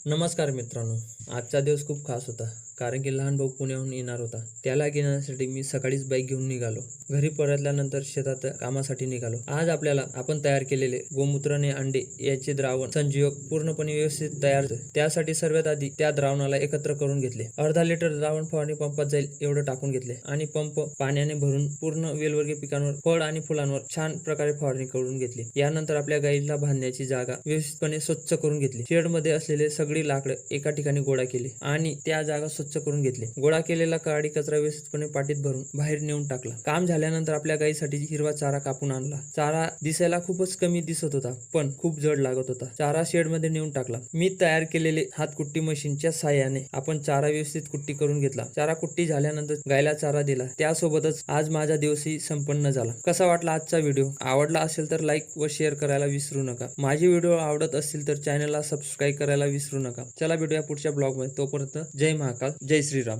नमस्कार मित्रांनो. आजचा दिवस खूप खास होता, कारण की लहान भाऊ पुण्याहून येणार होता. त्याला घेण्यासाठी मी सकाळीच बाईक घेऊन निघालो. घरी परतल्यानंतर शेतात कामासाठी निघालो. आज आपण तयार केलेले गोमूत्र आणि अंडे याचे द्रावण संजीवक पूर्णपणे व्यवस्थित तयार झाले. त्यासाठी सर्वात आधी त्या द्रावणाला एकत्र करून घेतले. अर्धा लिटर द्रावण फवारणी पंपात जाईल एवढं टाकून घेतले आणि पंप पाण्याने भरून पूर्ण वेलवर्गीय पिकांवर, फळ आणि फुलांवर छान प्रकारे फवारणी करून घेतली. यानंतर आपल्या गाईला बांधण्याची जागा व्यवस्थितपणे स्वच्छ करून घेतली. शेडमध्ये असलेले सगळी लाकडं एका ठिकाणी गोळा केली आणि त्या जागा स्वच्छ करून घेतली. गोळा केलेला काडी कचरा व्यवस्थितपणे पाटीत भरून बाहेर नेऊन टाकला. काम झाल्यानंतर आपल्या गाईसाठी हिरवा चारा कापून आणला. चारा दिसायला खूपच कमी दिसत होता, पण खूप जड लागत होता. चारा शेडमध्ये नेऊन टाकला. मी तयार केलेले हातकुट्टी मशीनच्या साहाय्याने आपण चारा व्यवस्थित कुट्टी करून घेतला. चारा कुट्टी झाल्यानंतर गायला चारा दिला. त्यासोबतच आज माझा दिवसही संपन्न झाला. कसा वाटला आजचा व्हिडिओ? आवडला असेल तर लाईक व शेअर करायला विसरू नका. माझे व्हिडिओ आवडत असतील तर चॅनलला सबस्क्राईब करायला विसरू नका. चला भेटूया पुढच्या ब्लॉगमध्ये. तोपर्यंत जय महाकाल, जय श्रीराम.